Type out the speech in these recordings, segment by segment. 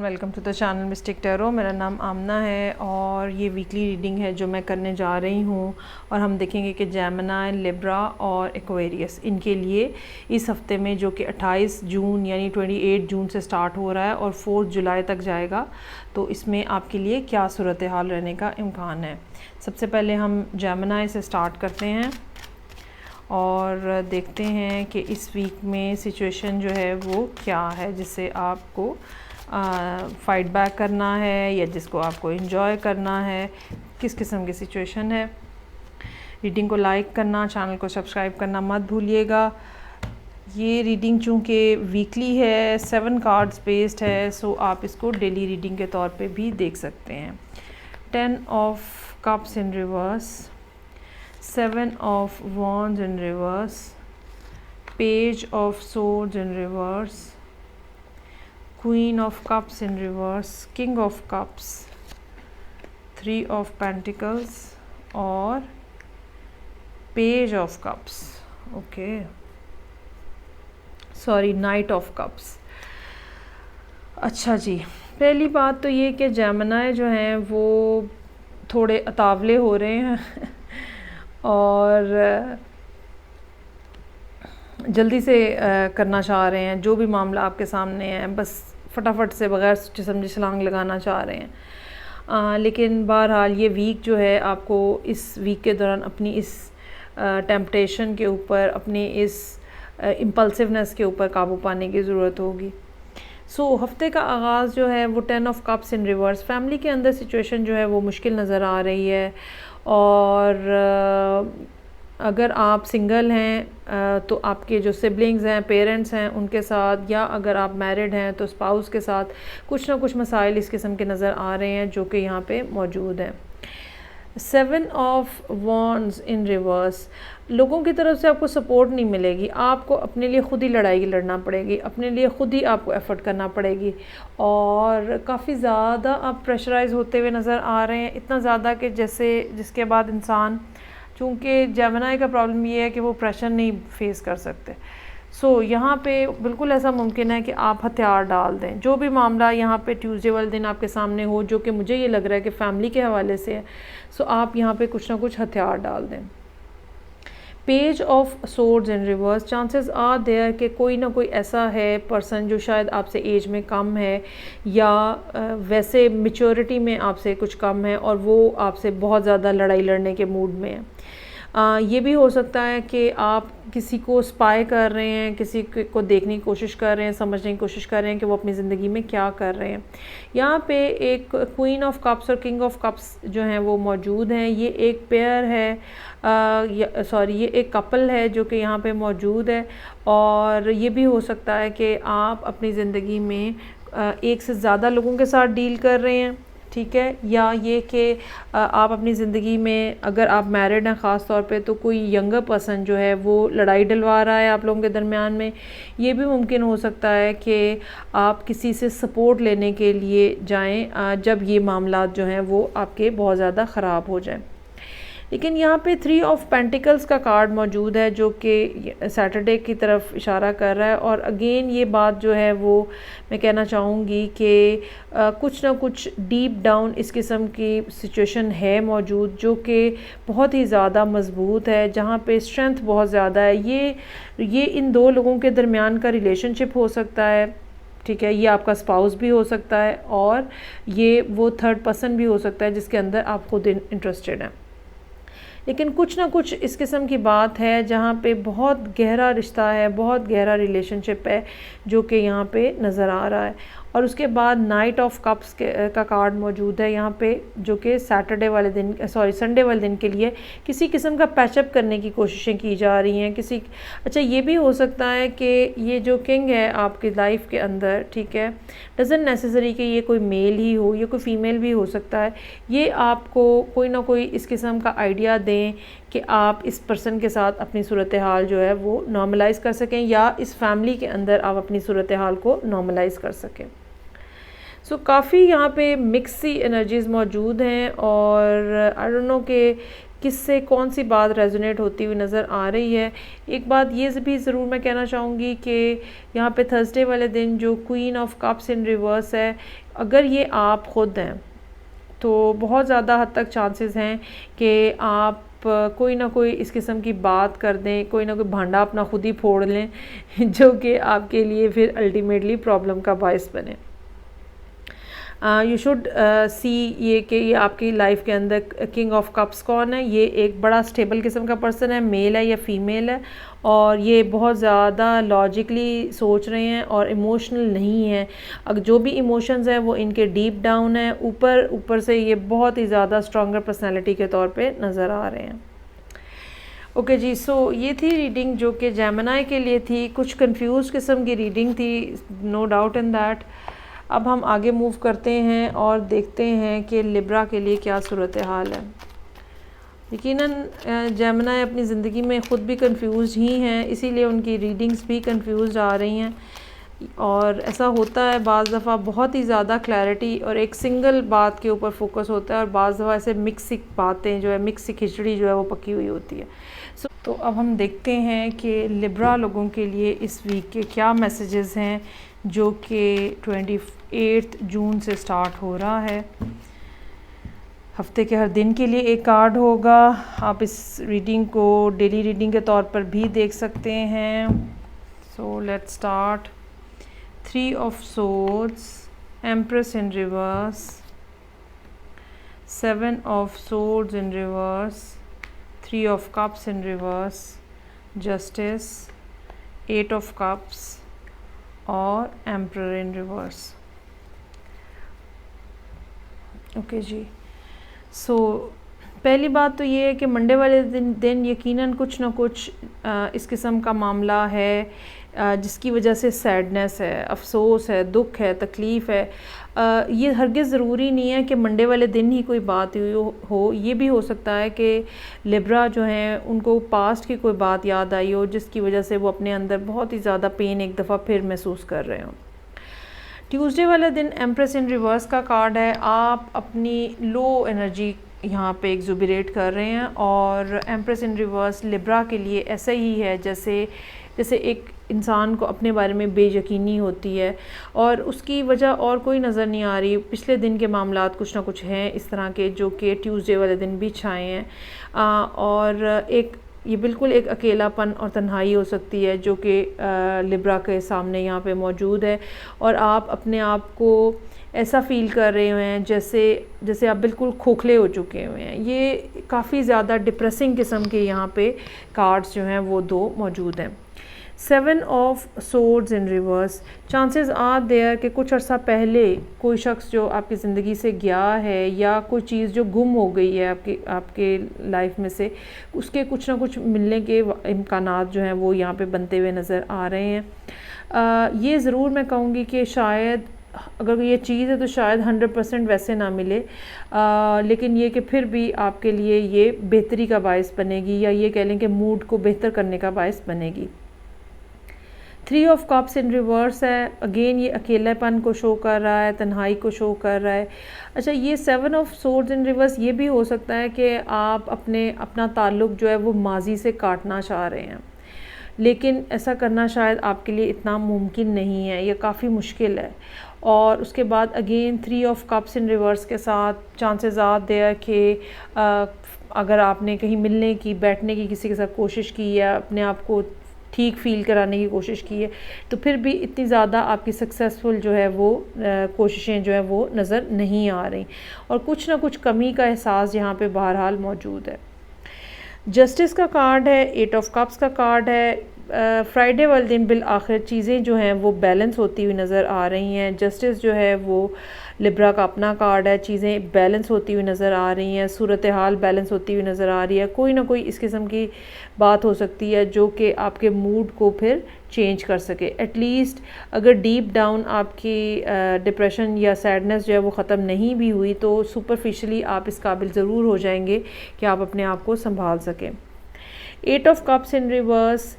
Welcome to the channel mystic tarot. मेरा नाम आमना है और ये वीकली रीडिंग है जो मैं करने जा रही हूँ। और हम देखेंगे कि जेमिनी, लिब्रा और एक्वेरियस इनके लिए इस हफ्ते में जो कि 28 जून यानी 28 जून से स्टार्ट हो रहा है और 4 जुलाई तक जाएगा, तो इसमें आपके लिए क्या सूरत हाल रहने का इम्कान है। सबसे पहले हम जेमिनी से स्टार्ट करते हैं और देखते हैं कि इस वीक में सिचुएशन जो है वो क्या है, जिससे आपको फ़ाइट बैक करना है या जिसको आपको एंजॉय करना है, किस किस्म की सिचुएशन है। रीडिंग को लाइक करना, चैनल को सब्सक्राइब करना मत भूलिएगा। ये रीडिंग चूँकि वीकली है, 7 कार्ड्स बेस्ड है, सो आप इसको डेली रीडिंग के तौर पे भी देख सकते हैं। 10 of cups in reverse, 7 of wands in reverse, page of swords in reverse, queen of cups in reverse, king of cups, 3 of pentacles और page of cups, okay, sorry, knight of cups। अच्छा जी, पहली बात तो ये कि Gemini जो हैं वो थोड़े अतावले हो रहे हैं और जल्दी से करना चाह रहे हैं। जो भी मामला आपके सामने है बस फटाफट से बग़ैर सोचे समझे छलांग लगाना चाह रहे हैं। लेकिन बहरहाल ये वीक जो है आपको इस वीक के दौरान अपनी इस टेम्पटेशन के ऊपर, अपनी इस इम्पल्सिवनेस के ऊपर काबू पाने की ज़रूरत होगी। हफ्ते का आगाज़ जो है वो 10 of cups in reverse. Family के अंदर सिचुएशन जो है वो मुश्किल नज़र आ रही है और अगर आप सिंगल हैं तो आपके जो सिबलिंग्स हैं, पेरेंट्स हैं, उनके साथ, या अगर आप मैरिड हैं तो स्पाउस के साथ कुछ ना कुछ मसाइल इस किस्म के नज़र आ रहे हैं जो कि यहाँ पे मौजूद हैं। 7 ऑफ वॉन्ड्स इन रिवर्स, लोगों की तरफ से आपको सपोर्ट नहीं मिलेगी। आपको अपने लिए ख़ुद ही लड़ाई लड़ना पड़ेगी, अपने लिए ख़ुद ही आपको एफ़र्ट करना पड़ेगी और काफ़ी ज़्यादा आप प्रेशराइज़ होते हुए नज़र आ रहे हैं। इतना ज़्यादा कि जैसे जिसके बाद इंसान, चूँकि जेमिनी का प्रॉब्लम ये है कि वो प्रेशर नहीं फेस कर सकते। यहाँ पे बिल्कुल ऐसा मुमकिन है कि आप हथियार डाल दें। जो भी मामला यहाँ पे ट्यूसडे वाले दिन आपके सामने हो, जो कि मुझे ये लग रहा है कि फ़ैमिली के हवाले से है, आप यहाँ पे कुछ ना कुछ हथियार डाल दें। Page of swords in reverse, chances are there कि कोई ना कोई ऐसा है पर्सन जो शायद आपसे एज में कम है या वैसे मैच्योरिटी में आपसे कुछ कम है और वो आपसे बहुत ज़्यादा लड़ाई लड़ने के मूड में है। ये भी हो सकता है कि आप किसी को स्पाई कर रहे हैं, किसी को देखने की कोशिश कर रहे हैं, समझने की कोशिश कर रहे हैं कि वो अपनी ज़िंदगी में क्या कर रहे हैं। यहाँ पे एक क्वीन ऑफ कप्स और किंग ऑफ कप्स जो हैं वो मौजूद हैं। ये एक पेयर है, ये एक कपल है जो कि यहाँ पे मौजूद है और ये भी हो सकता है कि आप अपनी ज़िंदगी में एक से ज़्यादा लोगों के साथ डील कर रहे हैं, ठीक है, या ये कि आप अपनी ज़िंदगी में अगर आप मैरिड हैं ख़ास तौर पे तो कोई यंगर पर्सन जो है वो लड़ाई डलवा रहा है आप लोगों के दरमियान में। ये भी मुमकिन हो सकता है कि आप किसी से सपोर्ट लेने के लिए जाएं जब ये मामला जो हैं वो आपके बहुत ज़्यादा ख़राब हो जाए। लेकिन यहाँ पे 3 ऑफ पेंटिकल्स का कार्ड मौजूद है जो कि सैटरडे की तरफ इशारा कर रहा है और अगेन ये बात जो है वो मैं कहना चाहूँगी कि कुछ ना कुछ डीप डाउन इस किस्म की सिचुएशन है मौजूद जो कि बहुत ही ज़्यादा मज़बूत है, जहाँ पे स्ट्रेंथ बहुत ज़्यादा है। ये इन दो लोगों के दरमियान का रिलेशनशिप हो सकता है, ठीक है, ये आपका स्पाउस भी हो सकता है और ये वो थर्ड पर्सन भी हो सकता है जिसके अंदर आप खुद इंटरेस्टेड हैं। लेकिन कुछ ना कुछ इस किस्म की बात है जहाँ पे बहुत गहरा रिश्ता है, बहुत गहरा रिलेशनशिप है जो कि यहाँ पे नज़र आ रहा है। और उसके बाद नाइट ऑफ कप्स का कार्ड मौजूद है यहाँ पे जो कि संडे वाले दिन के लिए किसी किस्म का पैचअप करने की कोशिशें की जा रही हैं। अच्छा, ये भी हो सकता है कि ये जो किंग है आपकी लाइफ के अंदर, ठीक है, डजंट नेसेसरी कि ये कोई मेल ही हो, ये कोई फ़ीमेल भी हो सकता है। ये आपको कोई ना कोई इस किस्म का आइडिया दें कि आप इस पर्सन के साथ अपनी सूरत हाल जो है वो नॉर्मलाइज़ कर सकें या इस फैमिली के अंदर आप अपनी सूरत हाल को नॉर्मलाइज़ कर सकें। काफ़ी यहाँ पे मिक्स सी एनर्जीज़ मौजूद हैं और आई डोंट नो कि किससे कौन सी बात रेजोनेट होती हुई नज़र आ रही है। एक बात ये भी ज़रूर मैं कहना चाहूँगी कि यहाँ पे थर्सडे वाले दिन जो queen of cups in reverse है, अगर ये आप ख़ुद हैं तो बहुत ज़्यादा हद तक चांसेस हैं कि आप कोई ना कोई इस किस्म की बात कर दें, कोई ना कोई भांडा अपना खुद ही फोड़ लें जो कि आपके लिए फिर अल्टीमेटली प्रॉब्लम का बायस बने। यू शुड सी ये कि ये आपकी लाइफ के अंदर किंग ऑफ कप्स कौन है। ये एक बड़ा स्टेबल किस्म का पर्सन है, मेल है या फीमेल है, और ये बहुत ज़्यादा लॉजिकली सोच रहे हैं और इमोशनल नहीं है। अगर जो भी इमोशंस हैं वो इनके डीप डाउन है, ऊपर से ये बहुत ही ज़्यादा स्ट्रॉन्गर पर्सनैलिटी के तौर पे नज़र आ रहे हैं। ओके जी, सो ये थी रीडिंग जो कि जेमिनी के लिए थी। कुछ कंफ्यूज किस्म की रीडिंग थी, नो डाउट इन दैट। अब हम आगे मूव करते हैं और देखते हैं कि लिब्रा के लिए क्या सूरत हाल है। यकीनन जेमिनी अपनी ज़िंदगी में ख़ुद भी कंफ्यूज ही हैं, इसीलिए उनकी रीडिंग्स भी कंफ्यूज आ रही हैं। और ऐसा होता है बाज़ दफ़ा बहुत ही ज़्यादा क्लैरिटी और एक सिंगल बात के ऊपर फोकस होता है, और बाज़ दफ़ा ऐसे मिक्स बातें जो है, मिक्स खिचड़ी जो है वो पकी हुई होती है। तो अब हम देखते हैं कि लिब्रा लोगों के लिए इस वीक के क्या मैसेजेस हैं, जो कि 28 जून से स्टार्ट हो रहा है। हफ्ते के हर दिन के लिए एक कार्ड होगा। आप इस रीडिंग को डेली रीडिंग के तौर पर भी देख सकते हैं। So let's start. 3 of swords, empress in reverse, 7 of swords in reverse, 3 of cups in reverse, justice, 8 of cups और एम्परर इन रिवर्स। ओके जी, सो पहली बात तो ये है कि मंडे वाले दिन यकीनन कुछ ना कुछ इस किस्म का मामला है जिसकी वजह से सैडनेस है, अफसोस है, दुख है, तकलीफ़ है। ये हरगिज़ ज़रूरी नहीं है कि मंडे वाले दिन ही कोई बात हुई हो। ये भी हो सकता है कि लिब्रा जो हैं उनको पास्ट की कोई बात याद आई हो जिसकी वजह से वो अपने अंदर बहुत ही ज़्यादा पेन एक दफ़ा फिर महसूस कर रहे हों। ट्यूसडे वाले दिन एम्प्रेस इन रिवर्स का कार्ड है। आप अपनी लो एनर्जी यहाँ पे एक्जुबिरेट कर रहे हैं, और एम्प्रेस इन रिवर्स लिब्रा के लिए ऐसा ही है जैसे एक इंसान को अपने बारे में बेयकीनी होती है और उसकी वजह और कोई नज़र नहीं आ रही। पिछले दिन के मामलात कुछ ना कुछ हैं इस तरह के जो कि ट्यूसडे वाले दिन भी छाए हैं, और ये बिल्कुल एक अकेलापन और तन्हाई हो सकती है जो कि लिब्रा के सामने यहाँ पे मौजूद है, और आप अपने आप को ऐसा फ़ील कर रहे हैं जैसे आप बिल्कुल खोखले हो चुके हुए हैं। ये काफ़ी ज़्यादा डिप्रेसिंग किस्म के यहाँ पे कार्ड्स जो हैं वो 2 मौजूद हैं। 7 of swords in reverse, chances are there कि कुछ अर्सा पहले कोई शख्स जो आपकी ज़िंदगी से गया है या कोई चीज़ जो गुम हो गई है आपके लाइफ में से, उसके कुछ ना कुछ मिलने के इम्कानात जो हैं वो यहाँ पे बनते हुए नज़र आ रहे हैं। ये ज़रूर मैं कहूँगी कि शायद अगर ये चीज़ है तो शायद 100% वैसे ना मिले, लेकिन ये कि फिर भी आपके लिए ये बेहतरी का बायस बनेगी, या ये कह लें कि मूड को बेहतर करने का बायस बनेगी। 3 ऑफ कप्स इन रिवर्स है, अगेन ये अकेलापन को शो कर रहा है, तन्हाई को शो कर रहा है। अच्छा, ये 7 ऑफ सोर्ड्स इन रिवर्स ये भी हो सकता है कि आप अपना ताल्लुक़ जो है वो माजी से काटना चाह रहे हैं, लेकिन ऐसा करना शायद आपके लिए इतना मुमकिन नहीं है, ये काफ़ी मुश्किल है। और उसके बाद again 3 of cups in reverse के साथ चांसेस आर देयर कि अगर आपने कहीं मिलने की, बैठने की किसी के साथ कोशिश की है, अपने आप को ठीक फ़ील कराने की कोशिश की है, तो फिर भी इतनी ज़्यादा आपकी सक्सेसफुल जो है वो कोशिशें जो है वो नज़र नहीं आ रही, और कुछ ना कुछ कमी का एहसास यहाँ पे बहरहाल मौजूद है। जस्टिस का कार्ड है, 8 ऑफ कप्स का कार्ड है। फ्राइडे वाले दिन बिल आखिर चीज़ें जो हैं वो बैलेंस होती हुई नज़र आ रही हैं। जस्टिस जो है वो लिब्रा का अपना कार्ड है, चीज़ें बैलेंस होती हुई नज़र आ रही हैं, सूरत हाल बैलेंस होती हुई नज़र आ रही है। कोई ना कोई इस किस्म की बात हो सकती है जो कि आपके मूड को फिर चेंज कर सके। एटलीस्ट अगर डीप डाउन आपकी डिप्रेशन या सैडनेस जो है वो ख़त्म नहीं भी हुई, तो सुपरफिशली आप इस काबिल ज़रूर हो जाएंगे कि आप अपने आप को संभाल सकें। 8 ऑफ कप्स इन रिवर्स,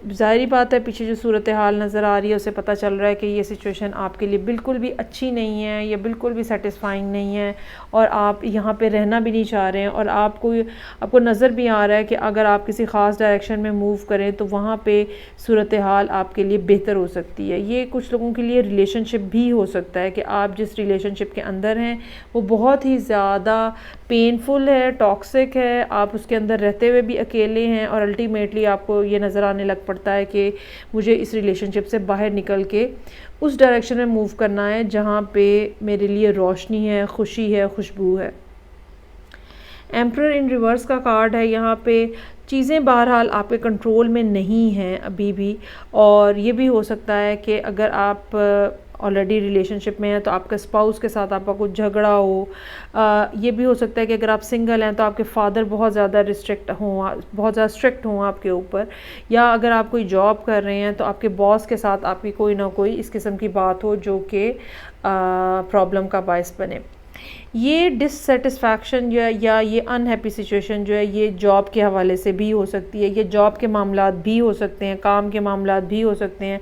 ज़ाहिरी बात है पीछे जो सूरत हाल नज़र आ रही है उससे पता चल रहा है कि ये सिचुएशन आपके लिए बिल्कुल भी अच्छी नहीं है, ये बिल्कुल भी सेटिस्फाइंग नहीं है और आप यहाँ पे रहना भी नहीं चाह रहे हैं। और आपको नज़र भी आ रहा है कि अगर आप किसी ख़ास डायरेक्शन में मूव करें तो वहाँ पे सूरत हाल आपके लिए बेहतर हो सकती है। ये कुछ लोगों के लिए रिलेशनशिप भी हो सकता है कि आप जिस रिलेशनशिप के अंदर हैं वो बहुत ही ज़्यादा पेनफुल है, टॉक्सिक है, आप उसके अंदर रहते हुए भी अकेले हैं और अल्टीमेटली आपको ये नज़र आने लग पड़ता है कि मुझे इस रिलेशनशिप से बाहर निकल के उस डायरेक्शन में मूव करना है जहाँ पे मेरे लिए रोशनी है, खुशी है, खुशबू है। एम्परर इन रिवर्स का कार्ड है। यहाँ पे चीज़ें बहरहाल आपके कंट्रोल में नहीं हैं अभी भी, और ये भी हो सकता है कि अगर आप ऑलरेडी रिलेशनशिप में हैं तो आपके स्पाउस के साथ आपका कुछ झगड़ा हो। ये भी हो सकता है कि अगर आप सिंगल हैं तो आपके फादर बहुत ज़्यादा रिस्ट्रिक्ट हों, बहुत ज़्यादा स्ट्रिक्ट हों आपके ऊपर, या अगर आप कोई जॉब कर रहे हैं तो आपके बॉस के साथ आपकी कोई ना कोई इस किस्म की बात हो जो कि प्रॉब्लम का बायस बने। ये डिससेटिस्फैक्शन जो है या ये अनहैप्पी सिचुएशन जो है ये जॉब के हवाले से भी हो सकती है, ये जॉब के मामलात भी हो सकते हैं, काम के मामलात भी हो सकते हैं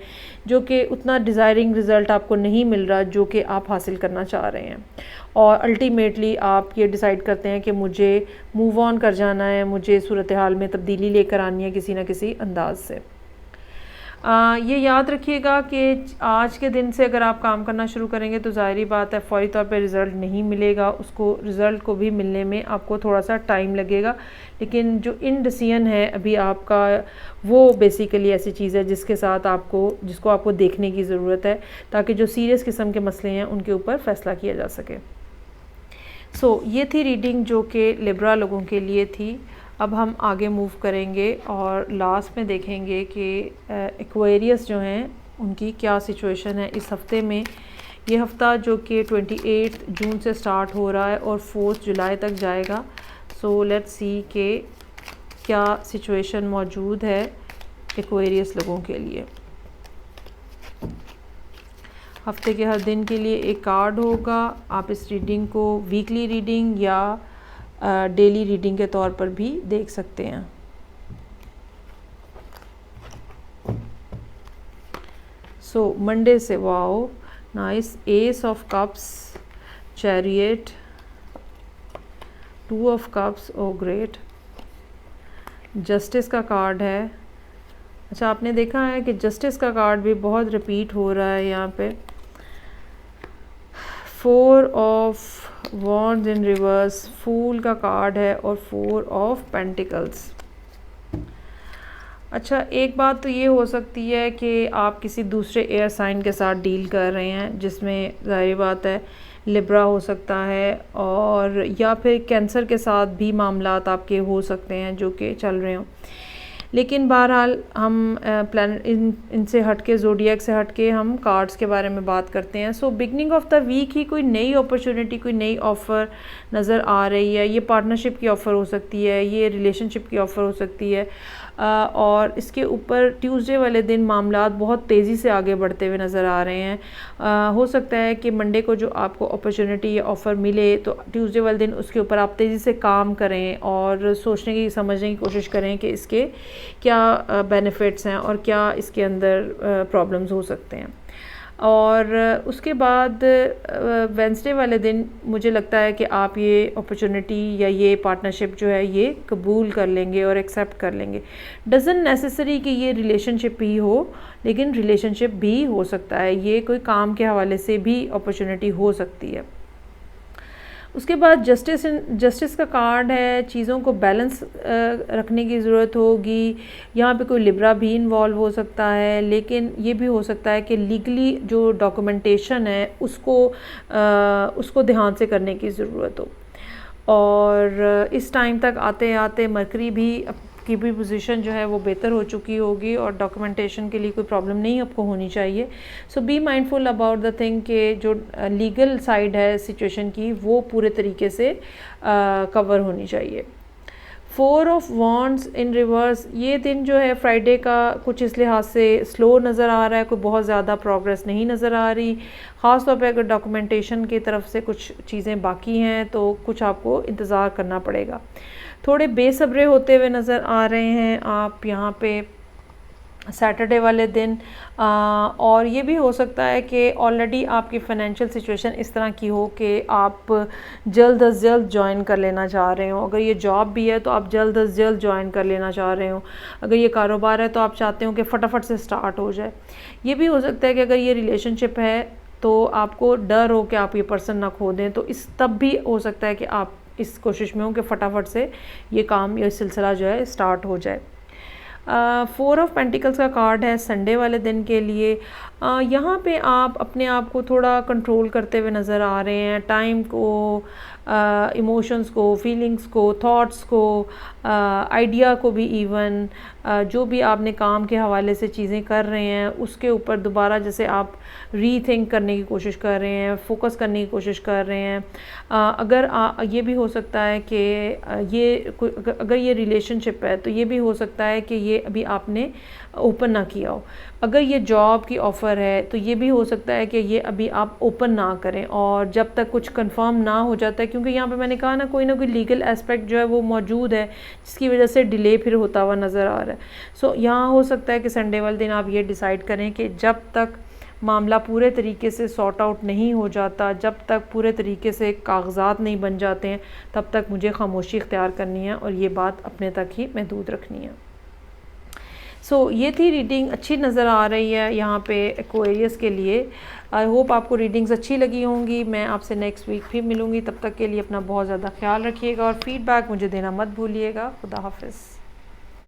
जो कि उतना डिज़ायरिंग रिज़ल्ट आपको नहीं मिल रहा जो कि आप हासिल करना चाह रहे हैं, और अल्टीमेटली आप ये डिसाइड करते हैं कि मुझे मूव ऑन कर जाना है, मुझे सूरत हाल में तब्दीली लेकर आनी है किसी न किसी अंदाज से। ये याद रखिएगा कि आज के दिन से अगर आप काम करना शुरू करेंगे तो ज़ाहिरी बात है फ़ौरी तौर पे रिज़ल्ट नहीं मिलेगा, उसको रिज़ल्ट को भी मिलने में आपको थोड़ा सा टाइम लगेगा। लेकिन जो इनडिसीजन है अभी आपका, वो बेसिकली ऐसी चीज़ है जिसको आपको देखने की ज़रूरत है ताकि जो सीरियस किस्म के मसले हैं उनके ऊपर फ़ैसला किया जा सके। ये थी रीडिंग जो कि लिब्रा लोगों के लिए थी। अब हम आगे मूव करेंगे और लास्ट में देखेंगे कि एक्वेरियस जो हैं उनकी क्या सिचुएशन है इस हफ़्ते में। ये हफ़्ता जो कि 28 जून से स्टार्ट हो रहा है और 4 जुलाई तक जाएगा। लेट्स सी कि क्या सिचुएशन मौजूद है एक्वेरियस लोगों के लिए। हफ्ते के हर दिन के लिए एक कार्ड होगा। आप इस रीडिंग को वीकली रीडिंग या डेली रीडिंग के तौर पर भी देख सकते हैं। मंडे से wow nice, ace of cups, chariot, 2 of cups, oh great, justice का कार्ड है। अच्छा, आपने देखा है कि जस्टिस का कार्ड भी बहुत रिपीट हो रहा है यहाँ पे। 4 ऑफ वॉन्ड्स इन रिवर्स, फूल का कार्ड है और 4 ऑफ पेंटिकल्स। अच्छा, एक बात तो ये हो सकती है कि आप किसी दूसरे एयर साइन के साथ डील कर रहे हैं जिसमें ज़ाहिर बात है लिब्रा हो सकता है, और या फिर कैंसर के साथ भी मामलात आपके हो सकते हैं जो कि चल रहे हों। लेकिन बहरहाल हम प्लानट इनसे हट के, ज़ोडिएक से हट के हम कार्ड्स के बारे में बात करते हैं। बिगनिंग ऑफ द वीक ही कोई नई अपॉर्चुनिटी, कोई नई ऑफ़र नज़र आ रही है। ये पार्टनरशिप की ऑफ़र हो सकती है, ये रिलेशनशिप की ऑफ़र हो सकती है, और इसके ऊपर ट्यूसडे वाले दिन मामलात बहुत तेज़ी से आगे बढ़ते हुए नज़र आ रहे हैं। हो सकता है कि मंडे को जो आपको अपॉर्चुनिटी या ऑफ़र मिले तो ट्यूसडे वाले दिन उसके ऊपर आप तेज़ी से काम करें और सोचने की, समझने की कोशिश करें कि इसके क्या बेनिफिट्स हैं और क्या इसके अंदर प्रॉब्लम्स हो सकते हैं। और उसके बाद वेंसडे वाले दिन मुझे लगता है कि आप ये अपॉर्चुनिटी या ये पार्टनरशिप जो है ये कबूल कर लेंगे और एक्सेप्ट कर लेंगे। डजंट नेसेसरी कि ये रिलेशनशिप ही हो, लेकिन रिलेशनशिप भी हो सकता है, ये कोई काम के हवाले से भी अपॉर्चुनिटी हो सकती है। उसके बाद जस्टिस का कार्ड है। चीज़ों को बैलेंस रखने की ज़रूरत होगी। यहाँ पे कोई लिब्रा भी इन्वॉल्व हो सकता है, लेकिन ये भी हो सकता है कि लीगली जो डॉक्यूमेंटेशन है उसको ध्यान से करने की ज़रूरत हो। और इस टाइम तक आते आते मरकरी की भी पोजीशन जो है वो बेहतर हो चुकी होगी और डॉक्यूमेंटेशन के लिए कोई प्रॉब्लम नहीं आपको होनी चाहिए। Be mindful about the thing कि जो लीगल साइड है सिचुएशन की वो पूरे तरीके से कवर होनी चाहिए। 4 ऑफ वॉन्ड्स इन रिवर्स, ये दिन जो है फ्राइडे का कुछ इस लिहाज से स्लो नज़र आ रहा है, कोई बहुत ज़्यादा प्रोग्रेस नहीं नज़र आ रही। ख़ास तौर पे अगर डॉक्यूमेंटेशन की तरफ से कुछ चीज़ें बाकी हैं तो कुछ आपको इंतज़ार करना पड़ेगा। थोड़े बेसब्रे होते हुए नज़र आ रहे हैं आप यहाँ पे। सैटरडे वाले दिन। और ये भी हो सकता है कि ऑलरेडी आपकी फ़ाइनेंशियल सिचुएशन इस तरह की हो कि आप जल्द अज़ जल्द ज्वाइन कर लेना चाह रहे हो। अगर ये जॉब भी है तो आप जल्द अज़ जल्द ज्वाइन कर लेना चाह रहे हो। अगर ये कारोबार है तो आप चाहते हो कि फटाफट से स्टार्ट हो जाए। ये भी हो सकता है कि अगर ये रिलेशनशिप है तो आपको डर हो कि आप ये पर्सन ना खो दें, तो इस तब भी हो सकता है कि आप इस कोशिश में हो कि फटाफट से ये काम या सिलसिला जो है स्टार्ट हो जाए। 4 ऑफ पेंटिकल्स का कार्ड है संडे वाले दिन के लिए। यहाँ पे आप अपने आप को थोड़ा कंट्रोल करते हुए नज़र आ रहे हैं, टाइम को, इमोशंस को, फीलिंग्स को, थॉट्स को, आइडिया को भी, इवन जो भी आपने काम के हवाले से चीज़ें कर रहे हैं उसके ऊपर दोबारा जैसे आप रीथिंक करने की कोशिश कर रहे हैं, फोकस करने की कोशिश कर रहे हैं। अगर ये भी हो सकता है कि अगर ये रिलेशनशिप है तो ये भी हो सकता है कि ये अभी आपने ओपन ना किया हो। अगर ये जॉब की ऑफ़र है तो ये भी हो सकता है कि ये अभी आप ओपन ना करें और जब तक कुछ कंफर्म ना हो जाता है, क्योंकि यहाँ पे मैंने कहा ना कोई लीगल एस्पेक्ट जो है वो मौजूद है जिसकी वजह से डिले फिर होता हुआ नज़र आ रहा है। सो यहाँ हो सकता है कि संडे वाले दिन आप ये डिसाइड करें कि जब तक मामला पूरे तरीके से सॉर्ट आउट नहीं हो जाता, जब तक पूरे तरीके से कागजात नहीं बन जाते हैं, तब तक मुझे खामोशी इख्तियार करनी है और ये बात अपने तक ही महदूद रखनी है। ये थी रीडिंग, अच्छी नज़र आ रही है यहाँ पे एक्वेरियस के लिए। आई होप आपको रीडिंग्स अच्छी लगी होंगी। मैं आपसे नेक्स्ट वीक फिर मिलूँगी, तब तक के लिए अपना बहुत ज़्यादा ख्याल रखिएगा और फ़ीडबैक मुझे देना मत भूलिएगा। खुदा हाफिज़।